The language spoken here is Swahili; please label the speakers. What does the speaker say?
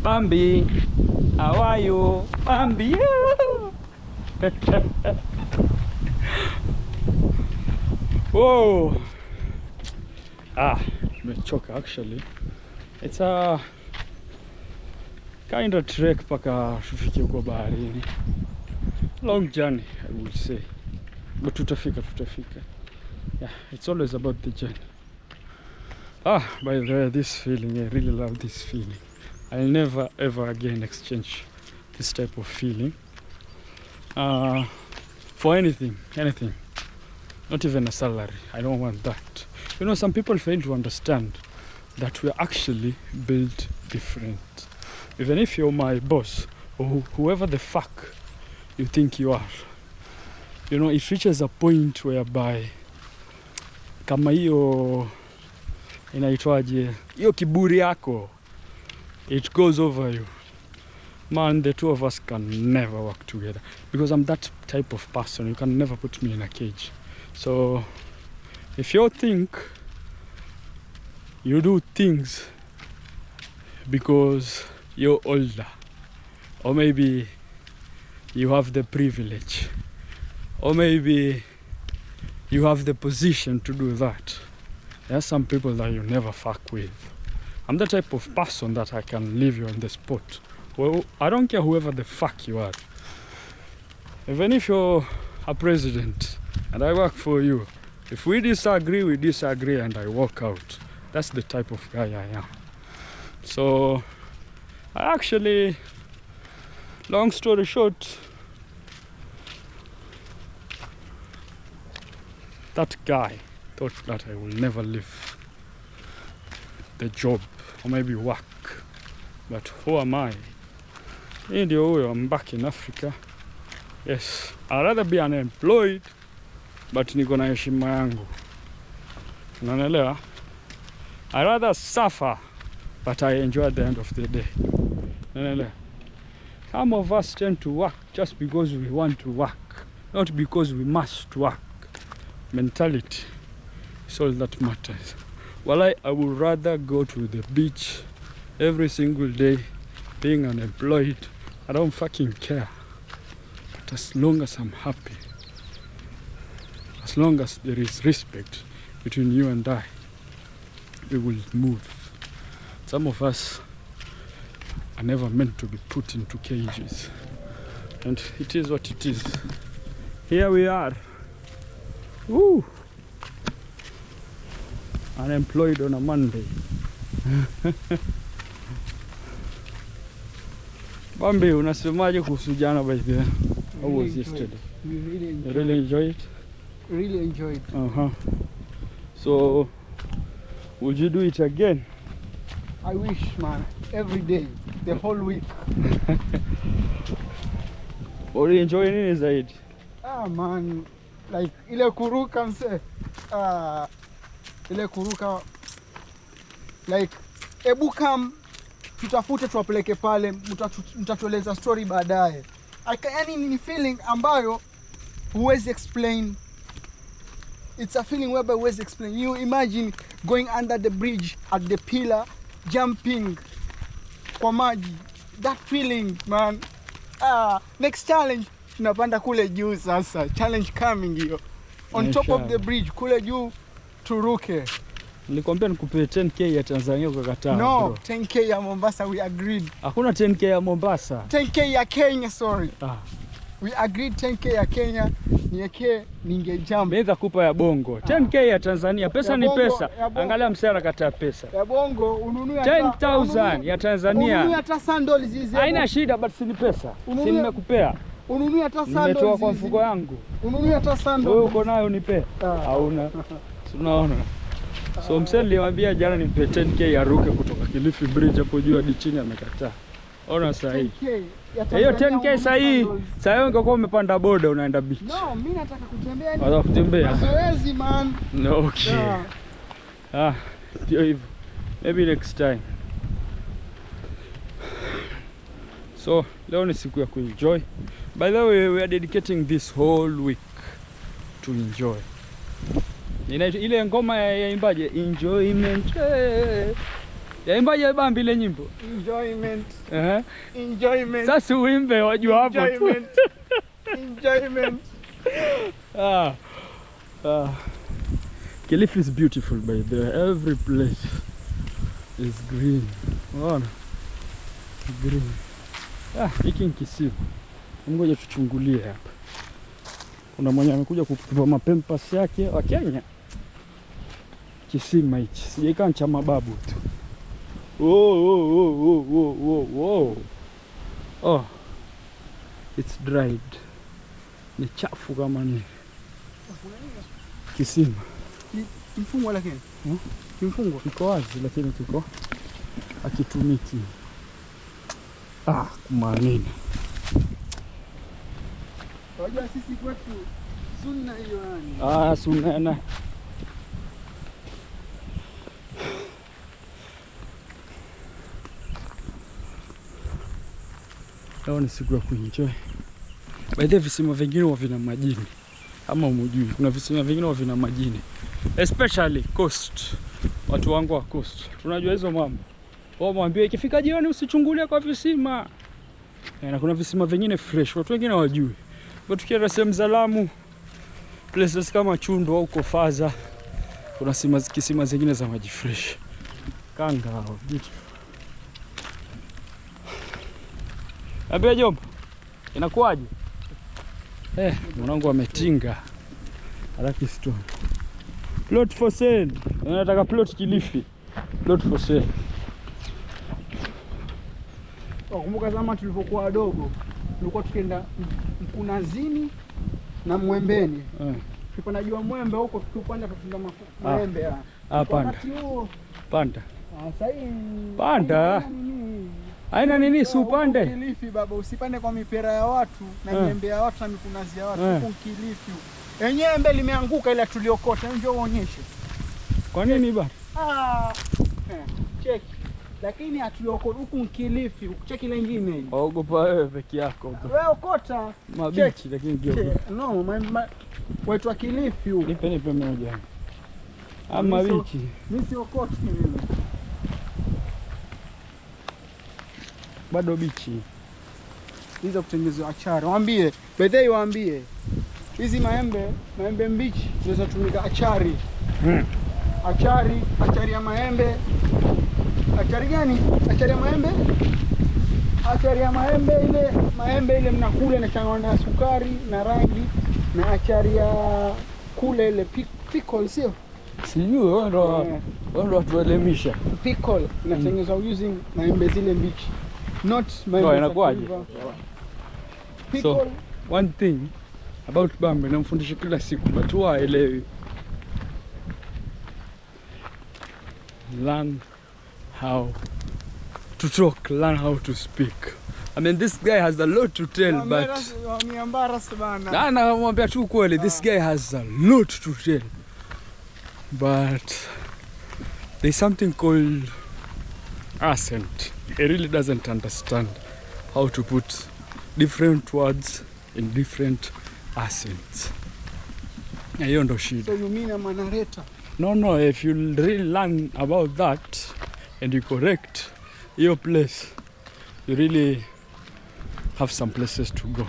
Speaker 1: Bambi, how are you? Bambi. Whoa. Nimechoka actually. It's a kind of trek paka tufike huko baharini. Long journey, I would say. But tutafika. Yeah, it's always about the journey. By the way, this feeling, I really love this feeling. I'll never ever again exchange this type of feeling for anything. Not even a salary. I don't want that. You know, some people fail to understand that we're actually built different. Even if you're my boss or whoever the fuck you think you are, you know, it reaches a point whereby kama hiyo inaitwaje, hiyo kiburi yako, it goes over you. Man, the two of us can never work together because I'm that type of person. You can never put me in a cage. So if you think you do things because you're older, or maybe you have the privilege, or maybe you have the position to do that, there are some people that you never fuck with. I'm the type of person that I can leave you on the spot. Well, I don't care whoever the fuck you are. Even if you're a president and I work for you, if we disagree and I walk out. That's the type of guy I am. So I actually, long story short, that guy thought that I will never leave the job or maybe work. But who am I? I'm back in Africa. Yes, I'd rather be unemployed, but niko na heshima yangu. Unanielewa? I'd rather suffer, but I enjoy at the end of the day. Unanielewa? Some of us tend to work just because we want to work, not because we must work. Mentality is all that matters. Well, I would rather go to the beach every single day being unemployed. I don't fucking care. But as long as I'm happy, as long as there is respect between you and I, we will move. Some of us are never meant to be put into cages. And it is what it is. Here we are. Woo! Unemployed on a Monday. Bambi, unasemaje kuhusu jana by the way? How was yesterday?
Speaker 2: We really enjoyed it.
Speaker 1: You really enjoy it?
Speaker 2: Really enjoyed it.
Speaker 1: So, would you do it again?
Speaker 2: I wish, man. Every day. The whole week.
Speaker 1: Or you enjoy nini zaidi?
Speaker 2: Man. Like, ile kuruka mse. Ile kuruka. Like, ebu kam tutafute tuwapeleke pale, mtatueleza story baadaye. Yani ni feeling ambayo huwezi explain. It's a feeling whereby huwezi explain. You imagine going under the bridge at the pillar, jumping kwa maji. That feeling, man. Next challenge, tunapanda kule juu sasa. Challenge coming hiyo. On top of the bridge, kule juu turuke.
Speaker 1: Nilikwambia nikupe 10k ya Tanzania ukakataa.
Speaker 2: No,
Speaker 1: bro.
Speaker 2: 10k ya Mombasa we agreed.
Speaker 1: Hakuna 10k ya Mombasa.
Speaker 2: 10k ya Kenya, sorry. We agreed 10k ya Kenya, nieke ningejump.
Speaker 1: Mimi kupa ya Bongo. 10k ya Tanzania, pesa ya ni bongo, pesa. Angalia msera kataa pesa.
Speaker 2: Ya Bongo ununue
Speaker 1: 10,000 ya Tanzania.
Speaker 2: Ununue hata sandals hizi.
Speaker 1: Haina shida, but si ni pesa. Si nimekupea.
Speaker 2: Ununue hata sandals.
Speaker 1: Nimetoa kwa mfuko yangu.
Speaker 2: Ununue hata sandals.
Speaker 1: Wewe uko nayo nipe. Hauna. Tunaona. So mseli nilimwambia jana nimpe 10k ya ruke kutoka Kilifi Bridge hapo juu hadi chini, amekataa. Ona sahihi. Hiyo 10k sahihi. Sasa ungekuwa umepanda boda unaenda beach.
Speaker 2: No, mimi nataka kutembea.
Speaker 1: Nataka kutembea.
Speaker 2: Mazoezi man.
Speaker 1: No, okay. Ndio hivyo. Maybe next time. So, leo ni siku ya kuenjoy. By the way, we are dedicating this whole week to enjoy. Ile ngoma ya imbaje enjoyment Yaimbaje Bambi ile nyimbo?
Speaker 2: Enjoyment.
Speaker 1: Enjoyment. Sasa uimbe wajua hapo.
Speaker 2: Enjoyment. Enjoyment.
Speaker 1: Kilifi is beautiful by the way. Every place is green. Unaona? Green. Hiki ni kisima. Ngoja tuchungulie hapa. Kuna mwenye amekuja kutupa mapempas yake wa Kenya. Kisima hichi. Sijaikaa cha mababu tu. Oh. It's dried. Ni chafu kama ni. Kisima.
Speaker 2: Kimfungwa lakini. Kimfungwa.
Speaker 1: Kiko wazi lakini kiko akitumiki. Kumanini.
Speaker 2: Wajua sisi kwetu sunna hiyo yani.
Speaker 1: Sunna. Leo ni siku ya kuenjoy. By the way, visima vingine huwa vina majini. Ama umujui, kuna visima vingine huwa vina majini. Especially coast. Watu wangu wa coast. Tunajua hizo mambo. Wao mwambie ikifika jioni usichungulie kwa visima. Na kuna visima vingine fresh. Watu wengine hawajui. Kwa tukienda sehemu za Lamu, places kama Chundo au Kofaza, kuna kisima zingine za maji fresh. Kanga hao, beautiful. Abia jomba, inakuwaje? Mwanangu ametinga. Haraki stone. Plot for sale. Nataka plot Kilifi. Plot for sale.
Speaker 2: Kumbuka zama tulivyokuwa wadogo, tulikuwa tukienda Mkunazini na Mwembeni. Tulikuwa jua Mwembe huko tukipanda tutunda maembe
Speaker 1: panda. Panda.
Speaker 2: Sasa
Speaker 1: panda. Haina nini si upande?
Speaker 2: Kilifi baba, usipande kwa mipera ya watu na miembe ya watu na mikunazi ya watu. Huko Kilifi. Yenyewe embe limeanguka ile tuliokota, njoo uonyeshe.
Speaker 1: Kwa nini baba?
Speaker 2: Check. Lakini hatuliokota huko Kilifi, ucheki lingine hili.
Speaker 1: Waogopa wewe peke yako.
Speaker 2: Wewe okota
Speaker 1: mabichi lakini geuka.
Speaker 2: No, wetu Kilifi huko.
Speaker 1: Nipe moja. Ama bichi.
Speaker 2: Mimi si okota mimi.
Speaker 1: Bado bichi.
Speaker 2: Hizo kutengenezwa achari. Waambie, bedhei waambie. Hizi maembe mbichi zinaweza tumika achari. Achari ya maembe. Achari gani? Achari ya maembe? Achari ya maembe ile mnakula na changanywa na sukari na rangi, na achari ya kule ile pickle sio?
Speaker 1: Sijui wao ndo watuelimisha.
Speaker 2: Pickle inatengenezwa using maembe zile mbichi. Not maembe.
Speaker 1: Inakuwaje? So one thing about Bambi namfundisha kila siku but huwa haelewi. Learn how to talk, learn how to speak. I mean, this guy has a lot to tell, but namwambia tu kweli, this guy has a lot to tell, but there's something called accent. He really doesn't understand how to put different words in different accents. Hiyo ndo shida.
Speaker 2: So you mean I'm a narrator?
Speaker 1: No, if you really learn about that and you correct your place, you really have some places to go.